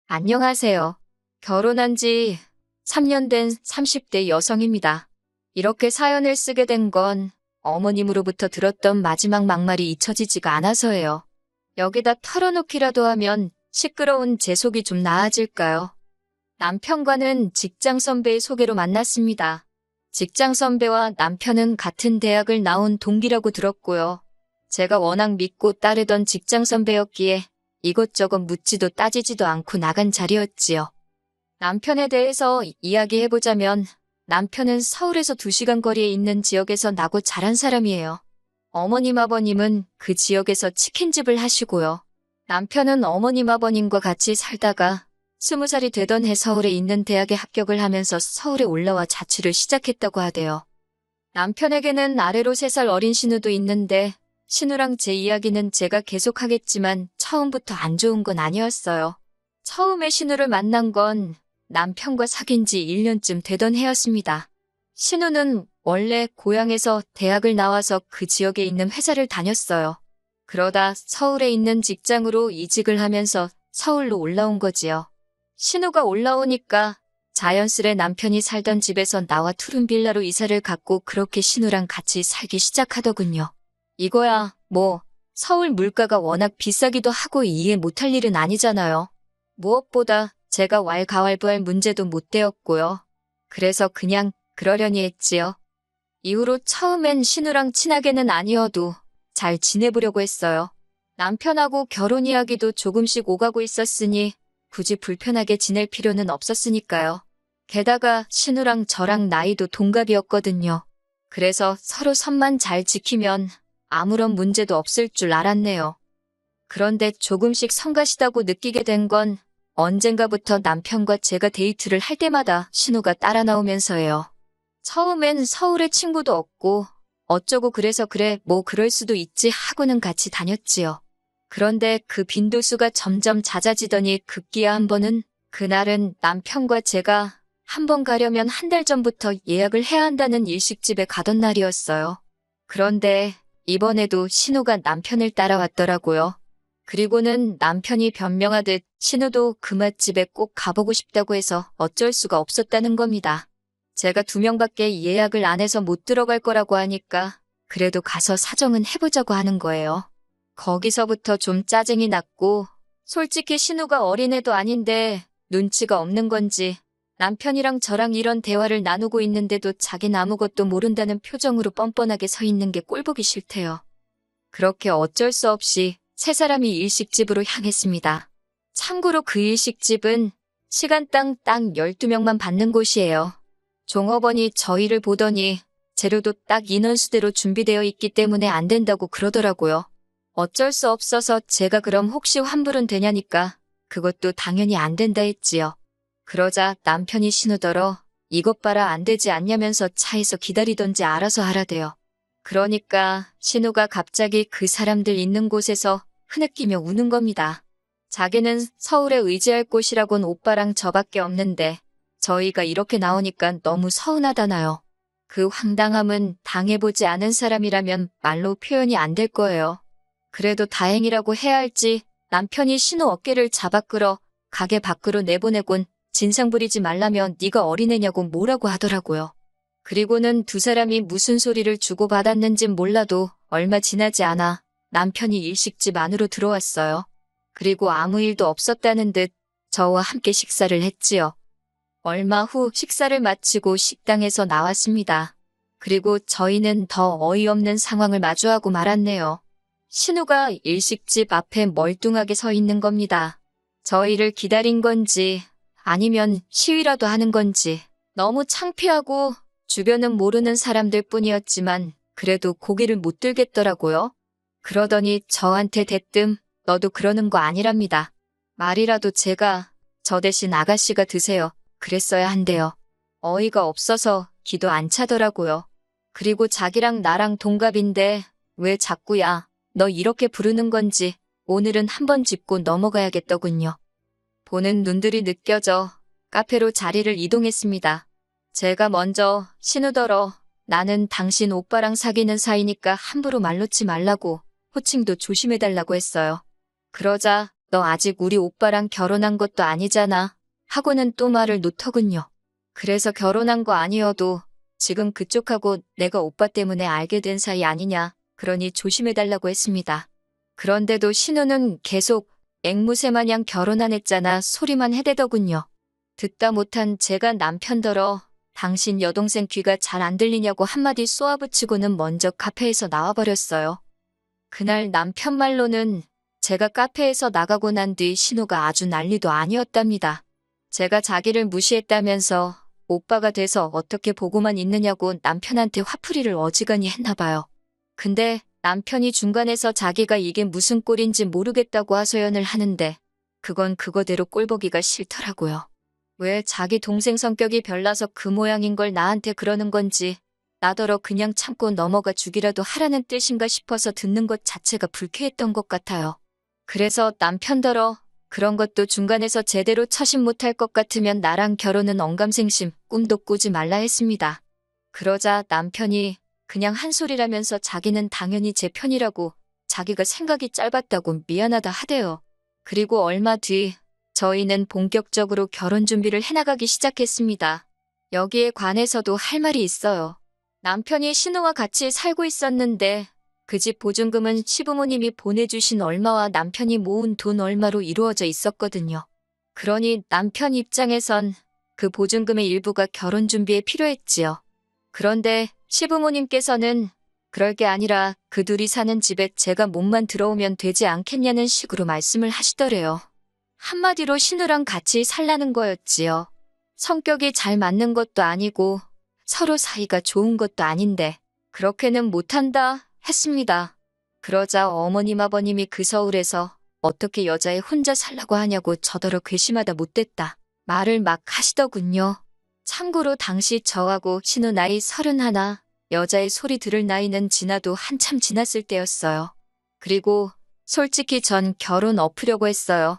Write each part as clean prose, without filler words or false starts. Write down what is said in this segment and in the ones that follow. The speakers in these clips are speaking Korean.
안녕하세요. 결혼한 지 3년 된 30대 여성입니다. 이렇게 사연을 쓰게 된 건 어머님으로부터 들었던 마지막 막말이 잊혀지지가 않아서예요. 여기다 털어놓기라도 하면 시끄러운 제 속이 좀 나아질까요? 남편과는 직장 선배의 소개로 만났습니다. 직장 선배와 남편은 같은 대학을 나온 동기라고 들었고요. 제가 워낙 믿고 따르던 직장 선배였기에 이것저것 묻지도 따지지도 않고 나간 자리였지요. 남편에 대해서 이야기해보자면 남편은 서울에서 2시간 거리에 있는 지역에서 나고 자란 사람이에요. 어머님 아버님은 그 지역에서 치킨집을 하시고요. 남편은 어머님 아버님과 같이 살다가 20살이 되던 해 서울에 있는 대학에 합격을 하면서 서울에 올라와 자취를 시작했다고 하대요. 남편에게는 아래로 3살 어린 신우도 있는데 신우랑 제 이야기는 제가 계속하겠지만 처음부터 안 좋은 건 아니었어요. 처음에 신우를 만난 건 남편과 사귄 지 1년쯤 되던 해였습니다. 신우는 원래 고향에서 대학을 나와서 그 지역에 있는 회사를 다녔어요. 그러다 서울에 있는 직장으로 이직을 하면서 서울로 올라온 거지요. 신우가 올라오니까 자연스레 남편이 살던 집에서 나와 투룸빌라로 이사를 갔고 그렇게 신우랑 같이 살기 시작하더군요. 이거야 뭐 서울 물가가 워낙 비싸기도 하고 이해 못할 일은 아니잖아요. 무엇보다 제가 왈가왈부할 문제도 못 되었고요. 그래서 그냥 그러려니 했지요. 이후로 처음엔 신우랑 친하게는 아니어도 잘 지내보려고 했어요. 남편하고 결혼 이야기도 조금씩 오가고 있었으니 굳이 불편하게 지낼 필요는 없었으니까요. 게다가 신우랑 저랑 나이도 동갑이었거든요. 그래서 서로 선만 잘 지키면 아무런 문제도 없을 줄 알았네요. 그런데 조금씩 성가시다고 느끼게 된 건 언젠가부터 남편과 제가 데이트를 할 때마다 신우가 따라 나오면서예요. 처음엔 서울에 친구도 없고 어쩌고 그래서 그래 뭐 그럴 수도 있지 하고는 같이 다녔지요. 그런데 그 빈도수가 점점 잦아지더니 급기야 한 번은 그날은 남편과 제가 한 번 가려면 1달 전부터 예약을 해야 한다는 일식집에 가던 날이었어요. 그런데 이번에도 신우가 남편을 따라왔더라고요. 그리고는 남편이 변명하듯 신우도 그 맛집에 꼭 가보고 싶다고 해서 어쩔 수가 없었다는 겁니다. 제가 2명밖에 예약을 안 해서 못 들어갈 거라고 하니까 그래도 가서 사정은 해보자고 하는 거예요. 거기서부터 좀 짜증이 났고 솔직히 신우가 어린애도 아닌데 눈치가 없는 건지 남편이랑 저랑 이런 대화를 나누고 있는데도 자긴 아무것도 모른다는 표정으로 뻔뻔하게 서 있는 게 꼴보기 싫대요. 그렇게 어쩔 수 없이 3사람이 일식집으로 향했습니다. 참고로 그 일식집은 시간당 딱 12명만 받는 곳이에요. 종업원이 저희를 보더니 재료도 딱 인원수대로 준비되어 있기 때문에 안 된다고 그러더라고요. 어쩔 수 없어서 제가 그럼 혹시 환불은 되냐니까 그것도 당연히 안 된다 했지요. 그러자 남편이 신우더러 이것 봐라 안 되지 않냐면서 차에서 기다리던지 알아서 하라대요. 그러니까 신우가 갑자기 그 사람들 있는 곳에서 흐느끼며 우는 겁니다. 자기는 서울에 의지할 곳이라곤 오빠랑 저밖에 없는데 저희가 이렇게 나오니까 너무 서운하다나요. 그 황당함은 당해보지 않은 사람이라면 말로 표현이 안 될 거예요. 그래도 다행이라고 해야 할지 남편이 신우 어깨를 잡아 끌어 가게 밖으로 내보내곤 진상 부리지 말라며 네가 어린애냐고 뭐라고 하더라고요. 그리고는 2사람이 무슨 소리를 주고받았는진 몰라도 얼마 지나지 않아 남편이 일식집 안으로 들어왔어요. 그리고 아무 일도 없었다는 듯 저와 함께 식사를 했지요. 얼마 후 식사를 마치고 식당에서 나왔습니다. 그리고 저희는 더 어이없는 상황을 마주하고 말았네요. 신우가 일식집 앞에 멀뚱하게 서 있는 겁니다. 저희를 기다린 건지 아니면 시위라도 하는 건지 너무 창피하고 주변은 모르는 사람들 뿐이었지만 그래도 고개를 못 들겠더라고요. 그러더니 저한테 대뜸 너도 그러는 거 아니랍니다. 말이라도 제가 저 대신 아가씨가 드세요. 그랬어야 한대요. 어이가 없어서 기도 안 차더라고요. 그리고 자기랑 나랑 동갑인데 왜 자꾸야 너 이렇게 부르는 건지 오늘은 한번 짚고 넘어가야겠더군요. 보는 눈들이 느껴져 카페로 자리를 이동했습니다. 제가 먼저 신우더러 나는 당신 오빠랑 사귀는 사이니까 함부로 말 놓지 말라고 호칭도 조심해달라고 했어요. 그러자 너 아직 우리 오빠랑 결혼한 것도 아니잖아. 하고는 또 말을 놓더군요. 그래서 결혼한 거 아니어도 지금 그쪽하고 내가 오빠 때문에 알게 된 사이 아니냐. 그러니 조심해달라고 했습니다. 그런데도 신우는 계속 앵무새 마냥 결혼 안 했잖아 소리만 해대더군요. 듣다 못한 제가 남편더러 당신 여동생 귀가 잘 안 들리냐고 한마디 쏘아붙이고는 먼저 카페에서 나와버렸어요. 그날 남편 말로는 제가 카페에서 나가고 난 뒤 신우가 아주 난리도 아니었답니다. 제가 자기를 무시했다면서 오빠가 돼서 어떻게 보고만 있느냐고 남편한테 화풀이를 어지간히 했나 봐요. 근데 남편이 중간에서 자기가 이게 무슨 꼴인지 모르겠다고 하소연을 하는데 그건 그거대로 꼴보기가 싫더라고요. 왜 자기 동생 성격이 별나서 그 모양인 걸 나한테 그러는 건지 나더러 그냥 참고 넘어가 주기라도 하라는 뜻인가 싶어서 듣는 것 자체가 불쾌했던 것 같아요. 그래서 남편더러 그런 것도 중간에서 제대로 처신 못할 것 같으면 나랑 결혼은 언감생심 꿈도 꾸지 말라 했습니다. 그러자 남편이 그냥 한 소리라면서 자기는 당연히 제 편이라고 자기가 생각이 짧았다고 미안하다 하대요. 그리고 얼마 뒤 저희는 본격적으로 결혼 준비를 해나가기 시작했습니다. 여기에 관해서도 할 말이 있어요. 남편이 신우와 같이 살고 있었는데 그 집 보증금은 시부모님이 보내주신 얼마와 남편이 모은 돈 얼마로 이루어져 있었거든요. 그러니 남편 입장에선 그 보증금의 일부가 결혼 준비에 필요했지요. 그런데 시부모님께서는 그럴 게 아니라 그 둘이 사는 집에 제가 몸만 들어오면 되지 않겠냐는 식으로 말씀을 하시더래요. 한마디로 신우랑 같이 살라는 거였지요. 성격이 잘 맞는 것도 아니고 서로 사이가 좋은 것도 아닌데 그렇게는 못한다 했습니다. 그러자 어머님 아버님이 그 서울에서 어떻게 여자애 혼자 살라고 하냐고 저더러 괘씸하다 못됐다 말을 막 하시더군요. 참고로 당시 저하고 신우 나이 31, 여자의 소리 들을 나이는 지나도 한참 지났을 때였어요. 그리고 솔직히 전 결혼 엎으려고 했어요.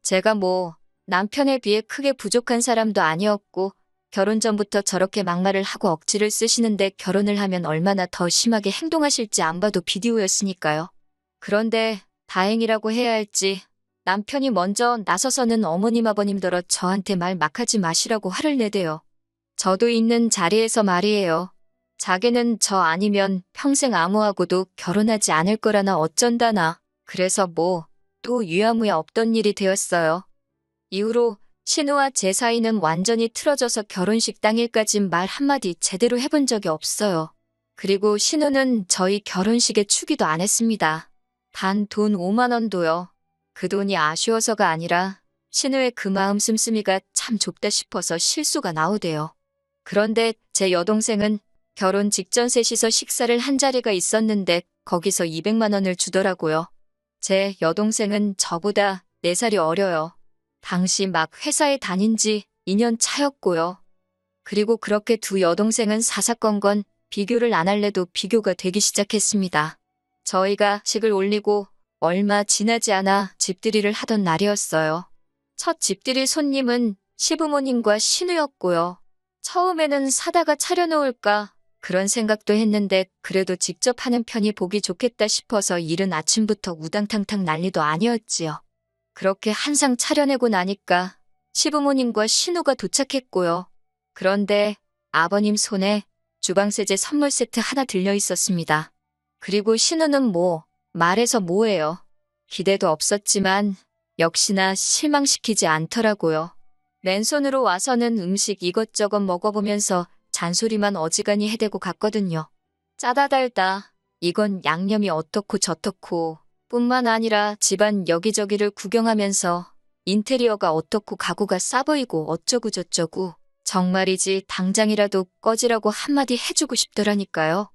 제가 뭐 남편에 비해 크게 부족한 사람도 아니었고 결혼 전부터 저렇게 막말을 하고 억지를 쓰시는데 결혼을 하면 얼마나 더 심하게 행동하실지 안 봐도 비디오였으니까요. 그런데 다행이라고 해야 할지 남편이 먼저 나서서는 어머님 아버님더러 저한테 말 막 하지 마시라고 화를 내대요. 저도 있는 자리에서 말이에요. 자기는 저 아니면 평생 아무하고도 결혼하지 않을 거라나 어쩐다나. 그래서 뭐 또 유야무야 없던 일이 되었어요. 이후로 신우와 제 사이는 완전히 틀어져서 결혼식 당일까진 말 한마디 제대로 해본 적이 없어요. 그리고 신우는 저희 결혼식에 추기도 안 했습니다. 단 돈 5만 원도요. 그 돈이 아쉬워서가 아니라 신우의 그 마음 씀씀이가 참 좁다 싶어서 실수가 나오대요. 그런데 제 여동생은 결혼 직전 셋이서 식사를 한 자리가 있었는데 거기서 200만 원을 주더라고요. 제 여동생은 저보다 4살이 어려요. 당시 막 회사에 다닌 지 2년 차였고요. 그리고 그렇게 두 여동생은 사사건건 비교를 안 할래도 비교가 되기 시작했습니다. 저희가 식을 올리고 얼마 지나지 않아 집들이를 하던 날이었어요. 첫 집들이 손님은 시부모님과 신우였고요. 처음에는 사다가 차려놓을까 그런 생각도 했는데 그래도 직접 하는 편이 보기 좋겠다 싶어서 이른 아침부터 우당탕탕 난리도 아니었지요. 그렇게 한 상 차려내고 나니까 시부모님과 신우가 도착했고요. 그런데 아버님 손에 주방세제 선물 세트 하나 들려 있었습니다. 그리고 신우는 뭐 말해서 뭐예요. 기대도 없었지만 역시나 실망시키지 않더라고요. 맨손으로 와서는 음식 이것저것 먹어보면서 잔소리만 어지간히 해대고 갔거든요. 짜다 달다. 이건 양념이 어떻고 저떻고 뿐만 아니라 집안 여기저기를 구경하면서 인테리어가 어떻고 가구가 싸 보이고 어쩌고 저쩌고 정말이지 당장이라도 꺼지라고 한마디 해주고 싶더라니까요.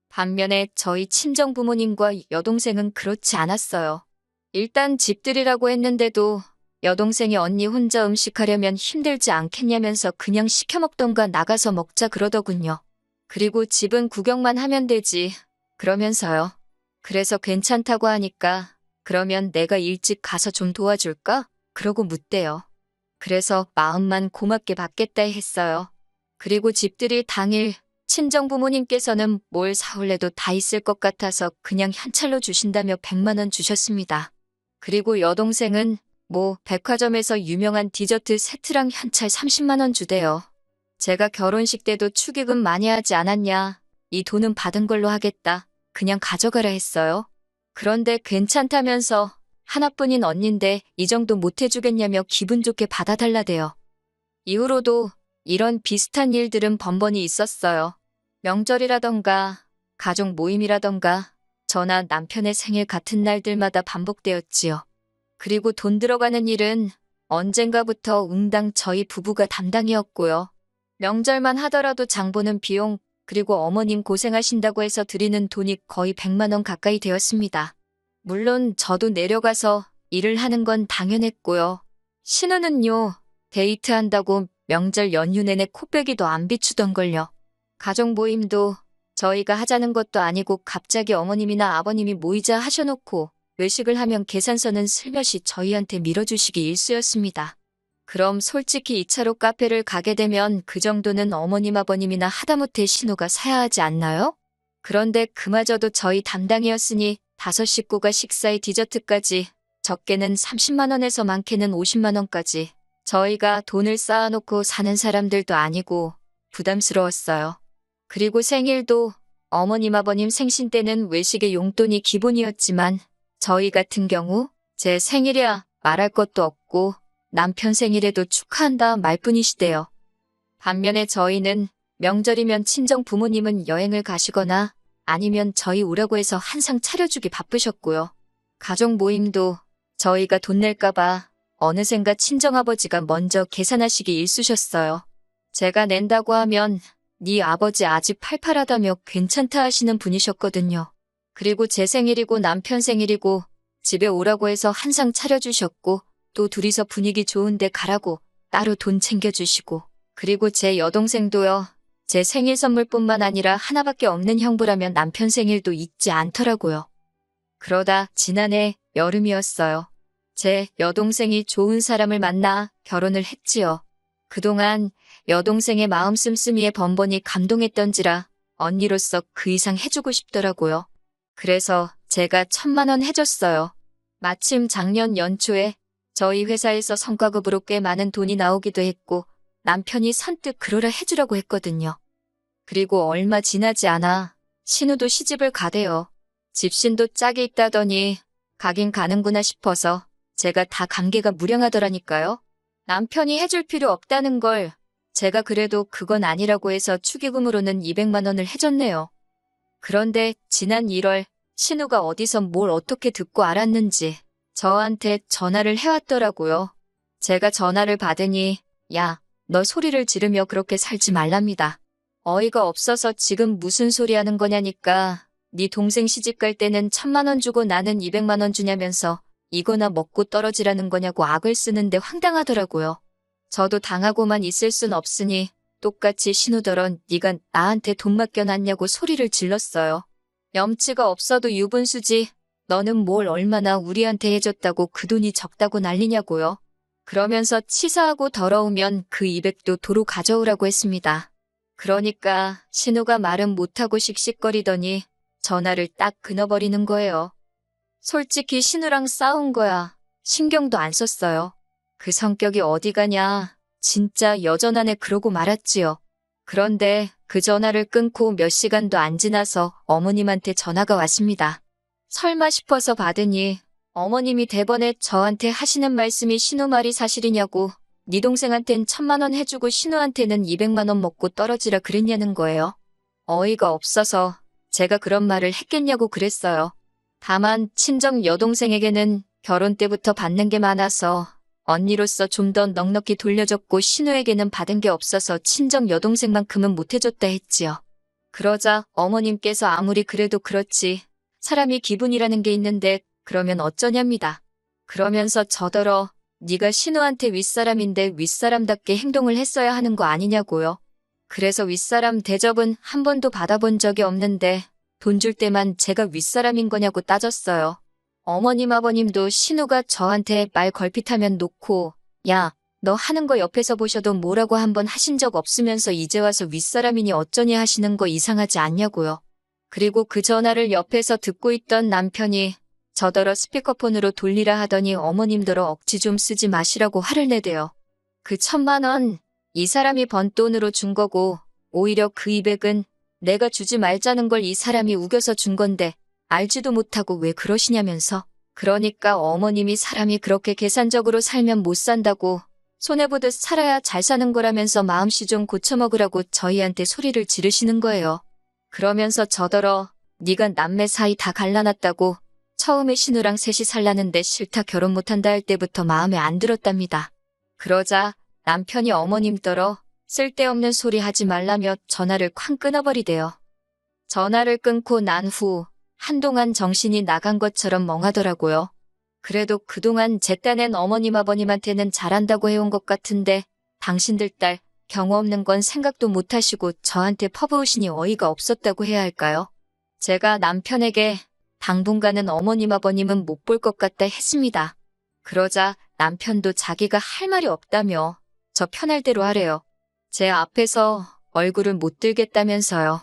반면에 저희 친정부모님과 여동생은 그렇지 않았어요. 일단 집들이라고 했는데도 여동생이 언니 혼자 음식하려면 힘들지 않겠냐면서 그냥 시켜 먹던가 나가서 먹자 그러더군요. 그리고 집은 구경만 하면 되지 그러면서요. 그래서 괜찮다고 하니까 그러면 내가 일찍 가서 좀 도와줄까? 그러고 묻대요. 그래서 마음만 고맙게 받겠다 했어요. 그리고 집들이 당일 친정부모님께서는 뭘 사올래도 다 있을 것 같아서 그냥 현찰로 주신다며 100만 원 주셨습니다. 그리고 여동생은 백화점에서 유명한 디저트 세트랑 현찰 30만 원 주대요. 제가 결혼식 때도 축의금 많이 하지 않았냐. 이 돈은 받은 걸로 하겠다. 그냥 가져가라 했어요. 그런데 괜찮다면서 하나뿐인 언니인데 이 정도 못 해주겠냐며 기분 좋게 받아달라대요. 이후로도 이런 비슷한 일들은 번번이 있었어요. 명절이라던가 가족 모임이라던가 저나 남편의 생일 같은 날들마다 반복되었지요. 그리고 돈 들어가는 일은 언젠가부터 응당 저희 부부가 담당이었고요. 명절만 하더라도 장보는 비용 그리고 어머님 고생하신다고 해서 드리는 돈이 거의 100만 원 가까이 되었습니다. 물론 저도 내려가서 일을 하는 건 당연했고요. 신우는요, 데이트한다고 명절 연휴 내내 코빼기도 안 비추던걸요. 가족 모임도 저희가 하자는 것도 아니고 갑자기 어머님이나 아버님이 모이자 하셔놓고 외식을 하면 계산서는 슬며시 저희한테 밀어주시기 일쑤였습니다. 그럼 솔직히 2차로 카페를 가게 되면 그 정도는 어머님 아버님이나 하다못해 신우가 사야 하지 않나요? 그런데 그마저도 저희 담당이었으니 5식구가 식사에 디저트까지 적게는 30만 원에서 많게는 50만 원까지 저희가 돈을 쌓아놓고 사는 사람들도 아니고 부담스러웠어요. 그리고 생일도 어머님 아버님 생신 때는 외식의 용돈이 기본이었지만 저희 같은 경우 제 생일이야 말할 것도 없고 남편 생일에도 축하한다 말뿐이시대요. 반면에 저희는 명절이면 친정 부모님은 여행을 가시거나 아니면 저희 오라고 해서 한상 차려주기 바쁘셨고요. 가족 모임도 저희가 돈 낼까봐 어느샌가 친정아버지가 먼저 계산하시기 일쑤셨어요. 제가 낸다고 하면 네 아버지 아직 팔팔하다며 괜찮다 하시는 분이셨거든요. 그리고 제 생일이고 남편 생일이고 집에 오라고 해서 한상 차려주셨고 또 둘이서 분위기 좋은데 가라고 따로 돈 챙겨주시고 그리고 제 여동생도요. 제 생일 선물뿐만 아니라 하나밖에 없는 형부라면 남편 생일도 잊지 않더라고요. 그러다 지난해 여름이었어요. 제 여동생이 좋은 사람을 만나 결혼을 했지요. 그동안 여동생의 마음 씀씀이에 번번이 감동했던지라 언니로서 그 이상 해주고 싶더라고요. 그래서 제가 1,000만 원 해줬어요. 마침 작년 연초에 저희 회사에서 성과급으로 꽤 많은 돈이 나오기도 했고 남편이 선뜻 그러라 해주라고 했거든요. 그리고 얼마 지나지 않아 신우도 시집을 가대요. 집신도 짝이 있다더니 가긴 가는구나 싶어서 제가 다 감개가 무량하더라니까요. 남편이 해줄 필요 없다는 걸 제가 그래도 그건 아니라고 해서 축의금으로는 200만 원을 해줬네요. 그런데 지난 1월 신우가 어디서 뭘 어떻게 듣고 알았는지 저한테 전화를 해왔더라고요. 제가 전화를 받으니 야, 너 소리를 지르며 그렇게 살지 말랍니다. 어이가 없어서 지금 무슨 소리 하는 거냐니까 네 동생 시집갈 때는 1,000만 원 주고 나는 200만 원 주냐면서 이거나 먹고 떨어지라는 거냐고 악을 쓰는데 황당하더라고요. 저도 당하고만 있을 순 없으니 똑같이 신우더런 네가 나한테 돈 맡겨놨냐고 소리를 질렀어요. 염치가 없어도 유분수지. 너는 뭘 얼마나 우리한테 해줬다고 그 돈이 적다고 난리냐고요. 그러면서 치사하고 더러우면 그 200도 도로 가져오라고 했습니다. 그러니까 신우가 말은 못하고 씩씩거리더니 전화를 딱 끊어버리는 거예요. 솔직히 신우랑 싸운 거야. 신경도 안 썼어요. 그 성격이 어디 가냐. 진짜 여전하네 그러고 말았지요. 그런데 그 전화를 끊고 몇 시간도 안 지나서 어머님한테 전화가 왔습니다. 설마 싶어서 받으니 어머님이 대번에 저한테 하시는 말씀이 신우 말이 사실이냐고 네 동생한텐 1,000만 원 해주고 신우한테는 200만 원 먹고 떨어지라 그랬냐는 거예요. 어이가 없어서 제가 그런 말을 했겠냐고 그랬어요. 다만 친정 여동생에게는 결혼 때부터 받는 게 많아서 언니로서 좀 더 넉넉히 돌려줬고 신우에게는 받은 게 없어서 친정 여동생만큼은 못해줬다 했지요. 그러자 어머님께서 아무리 그래도 그렇지 사람이 기분이라는 게 있는데 그러면 어쩌냐입니다. 그러면서 저더러 네가 신우한테 윗사람인데 윗사람답게 행동을 했어야 하는 거 아니냐고요. 그래서 윗사람 대접은 한 번도 받아본 적이 없는데 돈 줄 때만 제가 윗사람인 거냐고 따졌어요. 어머님 아버님도 신우가 저한테 말 걸핏하면 놓고 야, 너 하는 거 옆에서 보셔도 뭐라고 한번 하신 적 없으면서 이제 와서 윗사람이니 어쩌니 하시는 거 이상하지 않냐고요. 그리고 그 전화를 옆에서 듣고 있던 남편이 저더러 스피커폰으로 돌리라 하더니 어머님더러 억지 좀 쓰지 마시라고 화를 내대요. 그 1,000만 원, 이 사람이 번 돈으로 준 거고 오히려 그 200은 내가 주지 말자는 걸 이 사람이 우겨서 준 건데 알지도 못하고 왜 그러시냐면서. 그러니까 어머님이 사람이 그렇게 계산적으로 살면 못 산다고 손해보듯 살아야 잘 사는 거라면서 마음씨 좀 고쳐먹으라고 저희한테 소리를 지르시는 거예요. 그러면서 저더러 네가 남매 사이 다 갈라놨다고 처음에 신우랑 셋이 살라는데 싫다 결혼 못한다 할 때부터 마음에 안 들었답니다. 그러자 남편이 어머님더러 쓸데없는 소리 하지 말라며 전화를 쾅 끊어버리대요. 전화를 끊고 난 후 한동안 정신이 나간 것처럼 멍하더라고요. 그래도 그동안 제 딴엔 어머님 아버님한테는 잘한다고 해온 것 같은데 당신들 딸 경우 없는 건 생각도 못하시고 저한테 퍼부으시니 어이가 없었다고 해야 할까요? 제가 남편에게 당분간은 어머님 아버님은 못 볼 것 같다 했습니다. 그러자 남편도 자기가 할 말이 없다며 저 편할 대로 하래요. 제 앞에서 얼굴을 못 들겠다면서요.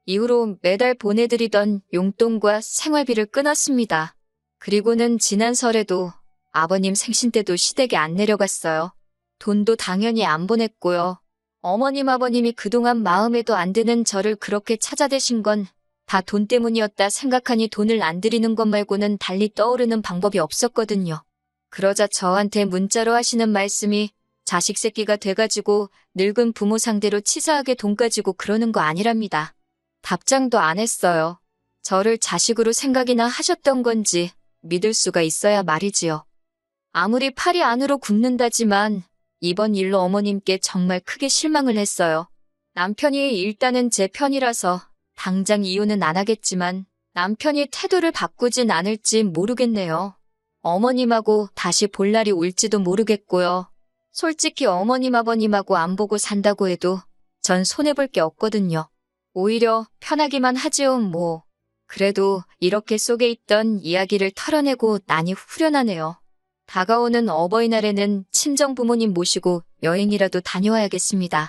이후로 매달 보내드리던 용돈과 생활비를 끊었습니다. 그리고는 지난 설에도 아버님 생신 때도 시댁에 안 내려갔어요. 돈도 당연히 안 보냈고요. 어머님 아버님이 그동안 마음에도 안 드는 저를 그렇게 찾아대신 건 다 돈 때문이었다 생각하니 돈을 안 드리는 것 말고는 달리 떠오르는 방법이 없었거든요. 그러자 저한테 문자로 하시는 말씀이 자식 새끼가 돼가지고 늙은 부모 상대로 치사하게 돈 가지고 그러는 거 아니랍니다. 답장도 안 했어요. 저를 자식으로 생각이나 하셨던 건지 믿을 수가 있어야 말이지요. 아무리 팔이 안으로 굽는다지만 이번 일로 어머님께 정말 크게 실망을 했어요. 남편이 일단은 제 편이라서 당장 이혼은 안 하겠지만 남편이 태도를 바꾸진 않을지 모르겠네요. 어머님하고 다시 볼 날이 올지도 모르겠고요. 솔직히 어머님 아버님하고 안 보고 산다고 해도 전 손해볼 게 없거든요. 오히려 편하기만 하지요 뭐. 그래도 이렇게 속에 있던 이야기를 털어내고 나니 후련하네요. 다가오는 어버이날에는 친정 부모님 모시고 여행이라도 다녀와야겠습니다.